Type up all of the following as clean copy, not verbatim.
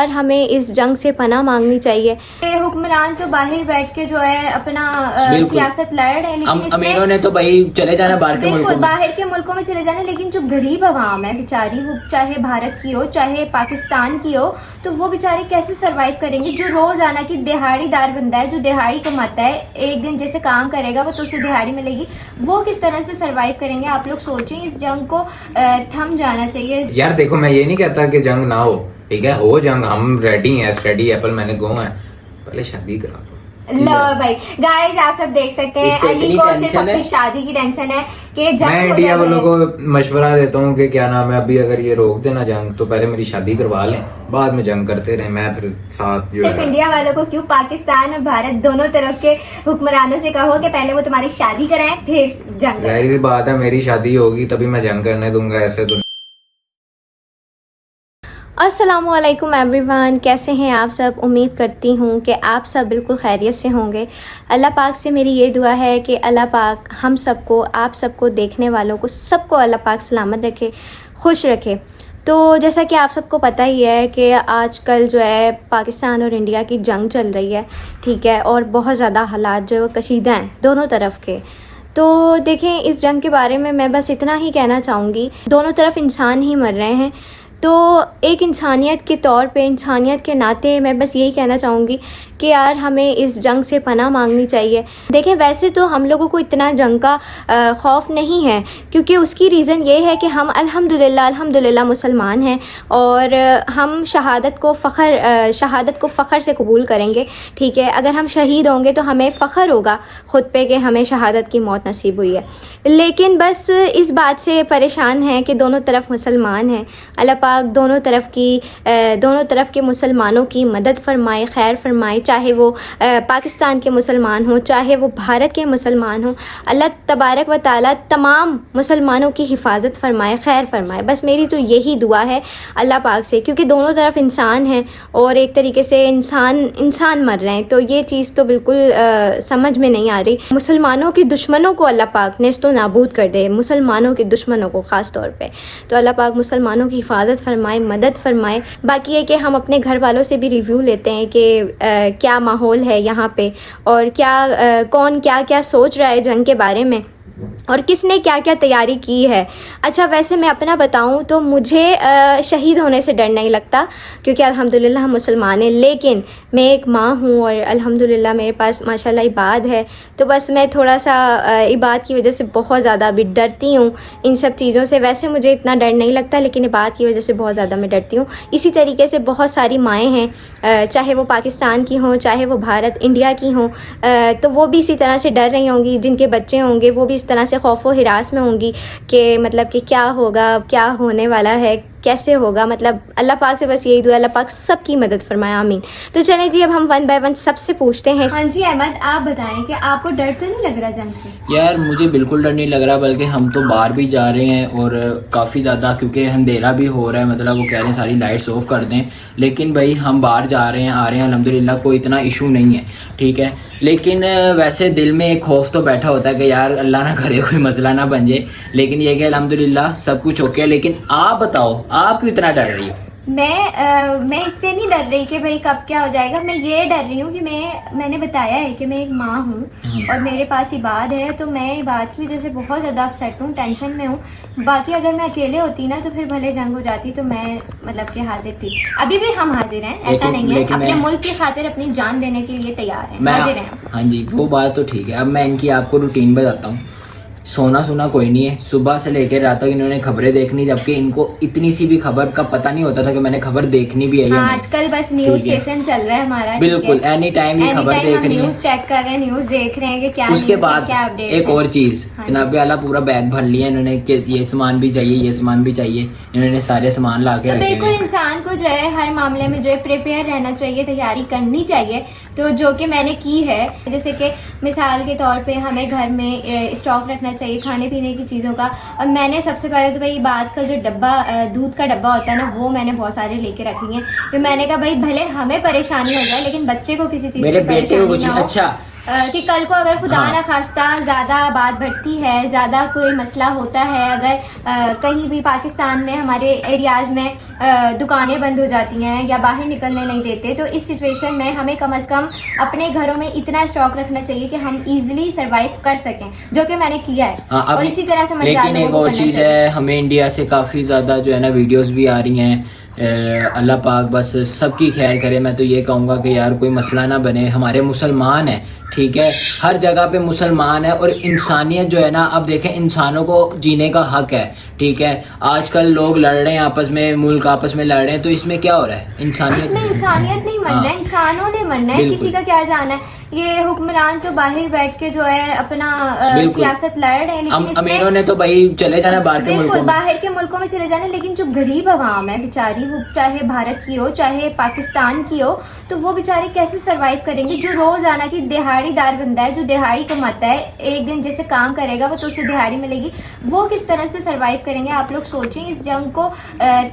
और हमें इस जंग से पनाह मांगनी चाहिए। हुक्मरान तो बाहर बैठ के जो है अपना सियासत लड़ रहे हैं, लेकिन इसमें अमीरों ने तो भाई चले जाना बाहर के मुल्कों में चले जाना, लेकिन जो गरीब आवाम है बेचारी, वो चाहे भारत की हो चाहे पाकिस्तान की हो, तो वो बेचारे कैसे सरवाइव करेंगे। जो रोजाना की दिहाड़ीदार बंदा है, जो दिहाड़ी कमाता है, एक दिन जैसे काम करेगा वो तो उसे दिहाड़ी मिलेगी, वो किस तरह से सरवाइव करेंगे। आप लोग सोचें, इस जंग को थम जाना चाहिए। यार देखो, मैं ये नहीं कहता कि जंग ना हो, ठीक है, हो जंग, हम रेडी हैं, स्टडी एप्पल मैंने गो है, पहले शादी करा दो। लो भाई गाइस, आप सब देख सकते हैं, अली को सिर्फ अपनी शादी की टेंशन है कि जंग मैं इंडिया वालों को मशवरा देता हूँ कि क्या नाम है, अभी अगर ये रोक देना जंग तो पहले मेरी शादी करवा लें, बाद में जंग करते रहे, मैं फिर साथ जो सिर्फ इंडिया वालों को क्यों, पाकिस्तान और भारत दोनों तरफ के हुक्मरानों से कहो कि पहले वो तुम्हारी शादी कराएं फिर जंग। जाहिर सी बात है, मेरी शादी होगी तभी मैं जंग करने दूंगा, ऐसे तो। अस्सलामुअलैकुम एवरीवन, कैसे हैं आप सब। उम्मीद करती हूँ कि आप सब बिल्कुल खैरियत से होंगे। अल्लाह पाक से मेरी ये दुआ है कि अल्लाह पाक हम सबको, आप सबको, देखने वालों को, सबको अल्लाह पाक सलामत रखे, खुश रखे। तो जैसा कि आप सबको पता ही है कि आजकल जो है पाकिस्तान और इंडिया की जंग चल रही है, ठीक है, और बहुत ज़्यादा हालात जो है कशीदा हैं दोनों तरफ के। तो देखें, इस जंग के बारे में मैं बस इतना ही कहना चाहूँगी, दोनों तरफ इंसान ही मर रहे हैं, तो एक इंसानियत के तौर पे, इंसानियत के नाते मैं बस यही कहना चाहूँगी कि यार हमें इस जंग से पनाह मांगनी चाहिए। देखें, वैसे तो हम लोगों को इतना जंग का खौफ नहीं है, क्योंकि उसकी रीज़न ये है कि हम अल्हम्दुलिल्लाह मुसलमान हैं और हम शहादत को फ़ख्र से कबूल करेंगे, ठीक है। अगर हम शहीद होंगे तो हमें फ़ख्र होगा ख़ुद पे कि हमें शहादत की मौत नसीब हुई है। लेकिन बस इस बात से परेशान हैं कि दोनों तरफ मुसलमान हैं। अल्लाह पाक दोनों तरफ के मुसलमानों की मदद फरमाए, खैर फरमाए, चाहे वो पाकिस्तान के मुसलमान हों, चाहे वो भारत के मुसलमान हों। अल्लाह तबारक व तआला तमाम मुसलमानों की हिफाजत फरमाए, खैर फरमाए। बस मेरी तो यही दुआ है अल्लाह पाक से, क्योंकि दोनों तरफ इंसान हैं और एक तरीके से इंसान मर रहे हैं, तो ये चीज़ तो बिल्कुल समझ में नहीं आ रही। मुसलमानों के दुश्मनों को अल्लाह पाक नेस्तो नाबूद कर दे, मुसलमानों के दुश्मनों को ख़ास तौर पे। तो अल्लाह पाक मुसलमानों की हिफाजत फरमाए, मदद फरमाए। बाकी ये कि हम अपने घर वालों से भी रिव्यू लेते हैं कि क्या माहौल है यहाँ पे, और कौन क्या क्या सोच रहा है जंग के बारे में, और किसने क्या क्या तैयारी की है। अच्छा, वैसे मैं अपना बताऊं तो मुझे शहीद होने से डर नहीं लगता, क्योंकि अल्हम्दुलिल्लाह हम मुसलमान हैं, लेकिन मैं एक माँ हूँ और अल्हम्दुलिल्लाह मेरे पास माशाल्लाह इबाद है, तो बस मैं थोड़ा सा इबाद की वजह से बहुत ज़्यादा अभी डरती हूँ इन सब चीज़ों से। वैसे मुझे इतना डर नहीं लगता, लेकिन इबाद की वजह से बहुत ज़्यादा मैं डरती हूँ। इसी तरीके से बहुत सारी माएँ हैं, चाहे वो पाकिस्तान की हों, चाहे वो भारत इंडिया की हों, तो वो भी इसी तरह से डर रही होंगी। जिनके बच्चे होंगे वो भी इस तरह से खौफ व हिरास में होंगी कि मतलब कि क्या होगा, क्या होने वाला है, कैसे होगा। मतलब अल्लाह पाक से बस यही दुआ, अल्लाह पाक सबकी मदद फरमाए, आमीन। तो चलें जी, अब हम वन बाय वन सबसे पूछते हैं। हाँ जी अहमद, आप बताएं कि आपको डर तो नहीं लग रहा जंग से। यार मुझे बिल्कुल डर नहीं लग रहा, बल्कि हम तो बाहर भी जा रहे हैं और काफ़ी ज़्यादा, क्योंकि अंधेरा भी हो रहा है, मतलब वो कह रहे हैं सारी लाइट्स ऑफ कर दें, लेकिन भाई हम बाहर जा रहे हैं, आ रहे हैं, अल्हम्दुलिल्लाह कोई इतना इशू नहीं है, ठीक है। लेकिन वैसे दिल में एक खौफ तो बैठा होता है कि यार अल्लाह ना करे कोई मसला ना बन जाए, लेकिन ये कि अल्हम्दुलिल्लाह सब कुछ ओके है। लेकिन आप बताओ, आप क्यों इतना डर रही हो? मैं इससे नहीं डर रही कि भाई कब क्या हो जाएगा। मैं ये डर रही हूँ कि मैंने बताया है कि मैं एक माँ हूँ और मेरे पास इबाद है, तो मैं इबाद की वजह से बहुत ज़्यादा अपसेट हूँ, टेंशन में हूँ। बाकी अगर मैं अकेले होती ना तो फिर भले जंग हो जाती, तो मैं मतलब कि हाजिर थी। अभी भी हम हाजिर हैं, ऐसा नहीं है, अपने मुल्क की खातिर अपनी जान देने के लिए तैयार हैं, हाजिर हैं। हाँ जी, वो बात तो ठीक है। अब मैं इनकी आपको रूटीन बताता हूँ। सोना सुना कोई नहीं है, सुबह से लेकर रात तक इन्होंने खबरें देखनी, जबकि इनको इतनी सी भी खबर का पता नहीं होता था कि मैंने खबर देखनी भी है या नहीं। आजकल बस न्यूज स्टेशन चल रहा है हमारा, बिल्कुल एनी टाइम ये खबर देख रही है, न्यूज चेक कर रहे हैं, न्यूज देख रहे हैं कि क्या उसके बाद क्या अपडेट। एक और चीज, जनाब आला पूरा बैग भर लिया इन्होंने कि ये सामान भी चाहिए, ये सामान भी चाहिए, इन्होंने सारे सामान ला के रखे। बिल्कुल इंसान को जो है हर मामले में जो है प्रिपेयर रहना चाहिए, तैयारी करनी चाहिए, तो जो कि मैंने की है। जैसे कि मिसाल के तौर पे हमें घर में स्टॉक रखना चाहिए खाने पीने की चीज़ों का। और मैंने सबसे पहले तो भाई बात का जो डब्बा, दूध का डब्बा होता है ना, वो मैंने बहुत सारे लेके रख लिए हैं। फिर मैंने कहा भाई भले हमें परेशानी हो जाए, लेकिन बच्चे को किसी चीज़ की परेशानी ना हो। अच्छा कि कल को अगर खुदा हाँ। ना खास्ता ज़्यादा बात बढ़ती है, ज़्यादा कोई मसला होता है, अगर कहीं भी पाकिस्तान में हमारे एरियाज़ में दुकानें बंद हो जाती हैं या बाहर निकलने नहीं देते, तो इस सिचुएशन में हमें कम से कम अपने घरों में इतना स्टॉक रखना चाहिए कि हम इजीली सरवाइव कर सकें, जो कि मैंने किया है। हाँ, अब और इसी तरह समझदार लेकिन एक लोगों को और करना चीज़ चाहिए। है, हमें इंडिया से काफ़ी ज़्यादा जो है ना वीडियोस भी आ रही हैं। अल्लाह पाक बस सबकी खैर करे। मैं तो ये कहूँगा कि यार कोई मसला ना बने। हमारे मुसलमान हैं, ठीक है, हर जगह पे मुसलमान है, और इंसानियत जो है ना, अब देखें इंसानों को जीने का हक है, ठीक है। आजकल लोग लड़ रहे हैं आपस में, मुल्क आपस में लड़ रहे हैं, तो इसमें क्या हो रहा है? इंसानियत इसमें इंसानियत नहीं मरना है, हाँ। इंसानों ने मरना है, बिल्कुल। किसी का क्या जाना है। ये हुक्मरान तो बाहर बैठ के जो है अपना बिल्कुल। सियासत लड़ रहे हैं, लेकिन अमीरों इसमें ने तो भाई चले जाना बाहर के बिल्कुल मुल्कों में। बाहर के मुल्कों में चले जाने, लेकिन जो गरीब आवाम है बेचारी, वो चाहे भारत की हो चाहे पाकिस्तान की हो, तो वो बेचारे कैसे सरवाइव करेंगे? जो रोजाना की दिहाड़ीदार बंदा है, जो दिहाड़ी कमाता है, एक दिन जैसे काम करेगा वो तो उसे दिहाड़ी मिलेगी, वो किस तरह से सरवाइव करेंगे? आप लोग सोचें। इस जंग को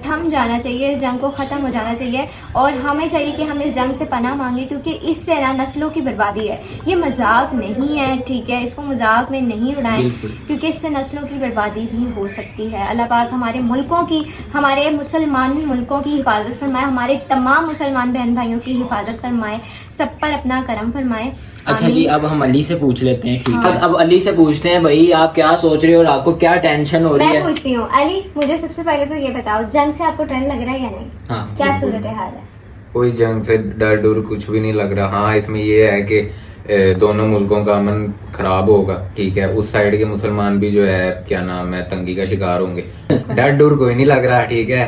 थम जाना चाहिए, इस जंग को ख़त्म हो जाना चाहिए, और हमें चाहिए कि हम इस जंग से पनाह मांगे, क्योंकि इससे ना नस्लों की बर्बादी है। ये मजाक नहीं है, ठीक है, इसको मजाक में नहीं उड़ाएं, बिल्कुल। क्योंकि इससे नस्लों की बर्बादी भी हो सकती है। अल्लाह पाक हमारे मुल्कों की, हमारे मुसलमान मुल्कों की हिफाजत फरमाए, हमारे तमाम मुसलमान बहन भाइयों की हिफाजत फरमाए, सब पर अपना करम फरमाए। अच्छा जी, अब हम अली से पूछ लेते हैं, ठीक है। हाँ। अब अली से पूछते हैं, भाई आप क्या सोच रहे हो और आपको क्या टेंशन हो रही मैं है? पूछती हूँ, अली मुझे सबसे पहले तो ये बताओ, जंग से आपको डर लग रहा है या नहीं? हाँ, क्या बिल्कुल। सूरत हाल है? कोई जंग से डर डर कुछ भी नहीं लग रहा। हाँ, इसमें ये है कि दोनों मुल्कों का अमन खराब होगा, ठीक है। उस साइड के मुसलमान भी जो है क्या नाम है तंगी का शिकार होंगे। डर डर कोई नहीं लग रहा, ठीक है।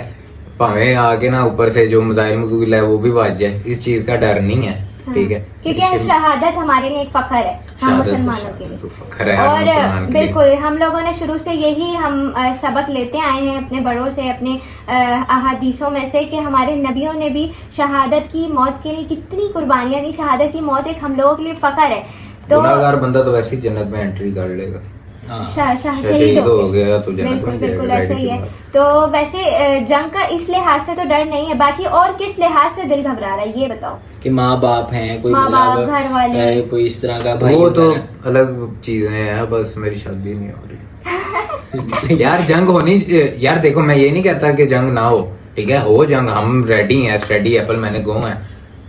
भावे आगे ना ऊपर से जो मिसाइल मजूल है वो भी बच जाए, इस चीज का डर नहीं है, ठीक है। क्योंकि शहादत हमारे लिए एक फखर है, हम शहादत मुसलमानों के लिए। तो फख्र है हर मुसलमान और के लिए। बिल्कुल हम लोगों ने शुरू से यही हम सबक लेते आए हैं अपने बड़ों से, अपने अहादीसों में से, कि हमारे नबियों ने भी शहादत की मौत के लिए कितनी कुर्बानियां दी। शहादत की मौत एक हम लोगों के लिए फखर है। तो गुनाहगार बंदा तो वैसे ही जन्नत में एंट्री कर लेगा। हाँ। शहीद शहीद हो हो गया तो जन्नत बिल्कुल में बिल्कुल जाएगा, ऐसा ही जाहिर है। सी बात। तो वैसे जंग का इस लिहाज से तो डर नहीं है, बाकी और किस लिहाज से दिल घबरा रहा है ये बताओ? कि माँ बाप हैं, कोई माँ बाप, मतलब, घर वाले। कोई इस तरह का भाई वो तो वगैरह। अलग चीजें हैं, बस मेरी शादी नहीं हो रही। यार जंग होनी, यार देखो मैं ये नहीं कहता कि जंग ना हो, ठीक है, हो जंग, हम रेडी हैं, स्टडी एप्पल मैंने गो है,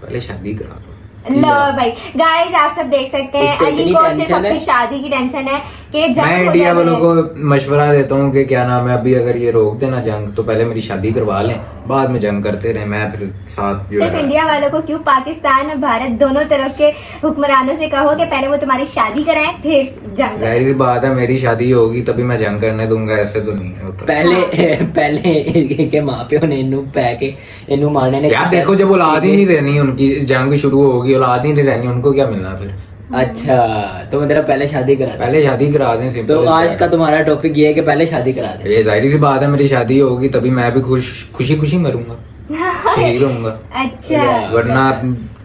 पहले शादी करा दो। लो भाई गाइस, आप सब देख सकते हैं, इसको अली इतनी को सिर्फ टेंशन अपनी है? शादी की टेंशन है कि जंग मैं हो इंडिया जाए। वालों को मशवरा देता हूँ कि क्या नाम है, अभी अगर ये रोक देना जंग तो पहले मेरी शादी करवा लें, बाद में जंग करते रहे, मैं फिर साथ जो सिर्फ है। इंडिया वालों को क्यों, पाकिस्तान और भारत दोनों तरफ के हुक्मरानों से कहो कि पहले वो तुम्हारी शादी कराएं फिर जंग करें। जाहिर सी बात है, मेरी शादी होगी तभी मैं जंग करने दूंगा, ऐसे तो नहीं होता। पहले के माँ प्यो ने इनू पै के इनू मारने ने। यार देखो, जब औलाद ही नहीं रहनी उनकी, जंग शुरू होगी, औलाद ही नहीं रहनी, उनको क्या मिलना फिर? अच्छा, तो मतलब पहले शादी करा दे। पहले शादी करा दें, सिंपल। तो आज का तुम्हारा टॉपिक ये है कि पहले शादी करा दे। ये जाहिर सी बात है, मेरी शादी होगी तभी मैं भी खुशी खुशी मरूंगा, शहीद होऊंगा, अच्छा वरना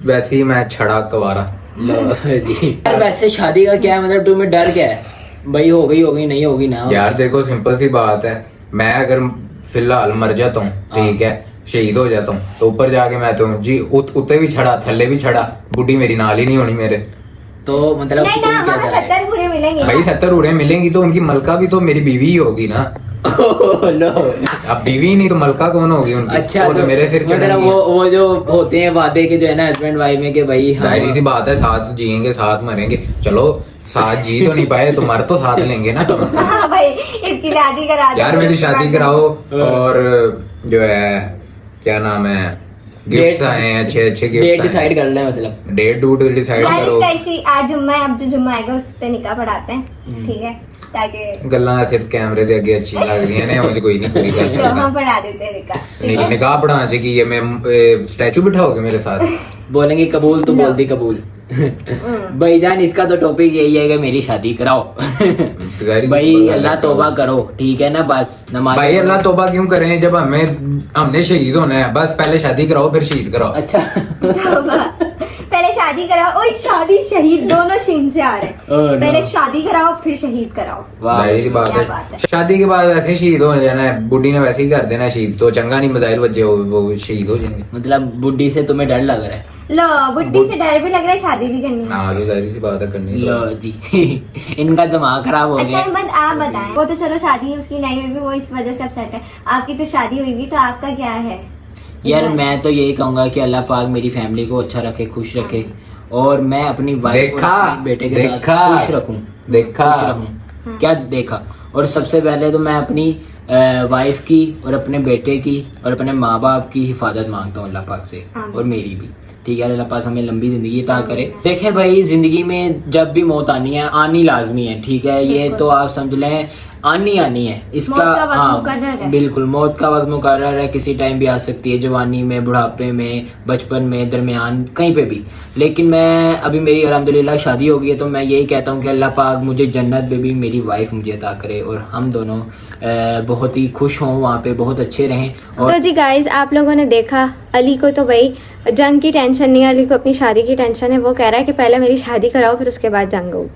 वैसे ही मैं छड़ा कवारा। लो जी। यार वैसे शादी का क्या है, मतलब तुम्हें डर क्या है भाई? हो गई नहीं होगी ना? यार देखो सिंपल सी बात है, मैं अगर फिलहाल मर जाता हूँ, ठीक है, शहीद हो जाता हूँ, तो ऊपर जाके मैं तो जी उत्ते भी छड़ा, थल्ले भी छड़ा, बुढ़ी मेरी नाल ही नहीं होनी मेरे। तो मतलब नहीं ना, तुम क्या हमें चाह रहे 70 पूरे मिलेंगे भाई 70 उड़े मिलेंगी तो उनकी मलका भी तो मेरी बीवी ही होगी ना। हो? लो। अब बीवी ही नहीं तो मलका कौन होगी उनकी? अच्छा, वो तो मेरे सिर मतलब चढ़ेंगी। वो जो होते हैं वादे के जो है ना हस्बैंड वाइफ में, कि भाई जाहिर सी बात है, साथ जिएंगे साथ मरेंगे। चलो साथ जी तो नहीं पाए तो मर तो साथ लेंगे ना। हाँ भाई, इसकी शादी करा दो यार मेरी शादी कराओ, और जो है क्या नाम है, गिफ्ट्स आए हैं, अच्छे अच्छे डेट गिफ्ट डिसाइड कर ले, मतलब डेट डूट डिसाइड यार करो। इसका इसी आज जुम्मा है, अब जो जुम्मा आएगा उस पे निकाह पढ़ाते हैं, ठीक है, ताकि गल्लां सिर्फ कैमरे दे अगे अच्छी लगदियां ने, उंज कोई नहीं पूरी कर तो हम सकता। पढ़ा देते हैं निकाह, ठीक नहीं, है? निकाह पढ़ा चाहिए कि ये मैं स्टैचू बिठाओगे मेरे साथ? बोलेंगे कबूल तो लो। बोल दी कबूल। भाईजान इसका तो टॉपिक यही है कि मेरी शादी कराओ। जाहिर सी भाई बात है, अल्लाह तौबा करो, ठीक है ना, बस नमाज। भाई अल्लाह तौबा क्यों करें जब हमने शहीद होना है? बस पहले शादी कराओ फिर शहीद कराओ। अच्छा। तौबा। पहले शादी कराओ, ओए शादी शहीद दोनों शीन से आ रहे हैं। Oh, no. पहले शादी कराओ फिर शहीद कराओ। वाह। जाहिर सी बात क्या है, बात है। शादी के बाद वैसे ही शहीद हो जाना है, बुढ़ी ने वैसे ही कर देना शहीद, तो चंगा नहीं, मिसाइल बच्चे वो शहीद हो जाएंगे। मतलब बुढ़ी से तुम्हें डर लग रहा है? लो बुड्ढी से डर भी लग रहा है, शादी भी करनी है। हाँ तो जाहिर सी बात है करनी लो जी इनका दिमाग खराब हो अच्छा गया। अहमद आप बताएं, वो तो चलो शादी उसकी नहीं हुई भी, वो इस वजह से अपसेट है, आपकी तो शादी हुई भी, तो आपका क्या है? यार मैं तो यही कहूंगा कि अल्लाह पाक मेरी फैमिली को अच्छा रखे, खुश रखे, और मैं अपनी वाइफ और देखा, अपने बेटे के साथ देखा, खुश रखूं, देखा। खुश रहूं। क्या देखा? और सबसे पहले तो मैं अपनी वाइफ की और अपने बेटे की और अपने माँ बाप की हिफाजत मांगता हूँ अल्लाह पाक से, और मेरी भी। ठीक है, अल्लाह पाक हमें लंबी जिंदगी अता करे। देखें भाई, जिंदगी में जब भी मौत आनी है, आनी लाजमी है, ठीक है, ये तो आप समझ लें आनी है इसका। मौत का वक्त हाँ मुकर्रर है। बिल्कुल, मौत का वक्त मुकर्रर है, किसी टाइम भी आ सकती है, जवानी में, बुढ़ापे में, बचपन में, दरमियान, कहीं पे भी। लेकिन मैं अभी मेरी अल्हम्दुलिल्लाह शादी हो गई है, तो मैं यही कहता हूँ कि अल्लाह पाक मुझे जन्नत में भी मेरी वाइफ मुझे अता करे, और हम दोनों बहुत ही खुश हों, वहाँ पे बहुत अच्छे रहें। और तो जी गाइज, आप लोगों ने देखा, अली को तो भाई जंग की टेंशन नहीं है, अली को अपनी शादी की टेंशन है। वो कह रहा है कि पहले मेरी शादी कराओ, फिर उसके बाद जंग होगी।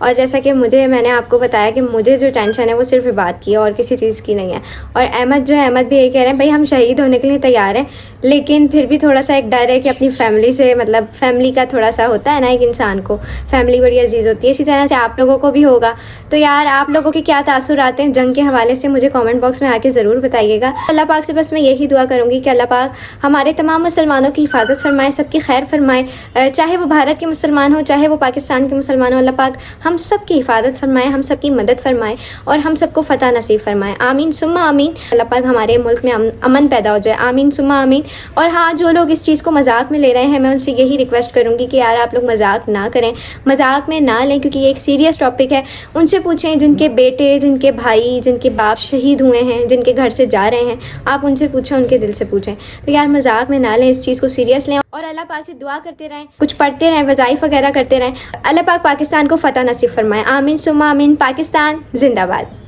और जैसा कि मैंने आपको बताया कि मुझे जो टेंशन है वो सिर्फ इबादत की है और किसी चीज़ की नहीं है। और अहमद भी यही कह रहे हैं, भाई हम शहीद होने के लिए तैयार हैं, लेकिन फिर भी थोड़ा सा एक डर है कि अपनी फैमिली से, मतलब फैमिली का थोड़ा सा होता है ना, एक इंसान को फैमिली बड़ी अजीज़ होती है, इसी तरह से आप लोगों को भी होगा। तो यार आप लोगों के क्या तासुर आते हैं जंग के हवाले से, मुझे कमेंट बॉक्स में आके ज़रूर बताइएगा। अल्लाह पाक से बस मैं यही दुआ करूँगी कि अल्लाह पाक हमारे तमाम मुसलमानों की हिफाजत फरमाए, सबकी खैर फरमाए, चाहे वो भारत के मुसलमान हो, चाहे वो पाकिस्तान के मुसलमान हो। अल्लाह पाक हम सब की हिफाजत फरमाए, हम सब की मदद फरमाए, और हम सबको फ़तह नसीब फरमाए। आमीन सुम्मा आमीन। अल्लाह पाक हमारे मुल्क में अमन पैदा हो जाए, आमीन सुम्मा आमीन। और हाँ, जो लोग इस चीज़ को मजाक में ले रहे हैं, मैं उनसे यही रिक्वेस्ट करूँगी कि यार आप लोग मजाक ना करें, मजाक में ना लें, क्योंकि ये एक सीरियस टॉपिक है। उनसे पूछें जिनके बेटे, जिनके भाई, जिनके बाप शहीद हुए हैं, जिनके घर से जा रहे हैं, आप उनसे पूछें, उनके दिल से पूछें। तो यार मजाक में ना लें, इस चीज़ को सीरियस लें, और अल्लाह पाक से दुआ करते रहें, कुछ पढ़ते रहें, वज़ाइफ वगैरह करते रहें। अल्लाह पाक पाकिस्तान को फ़तह नसीब फरमाए, आमीन सुम्मा आमीन। पाकिस्तान जिंदाबाद।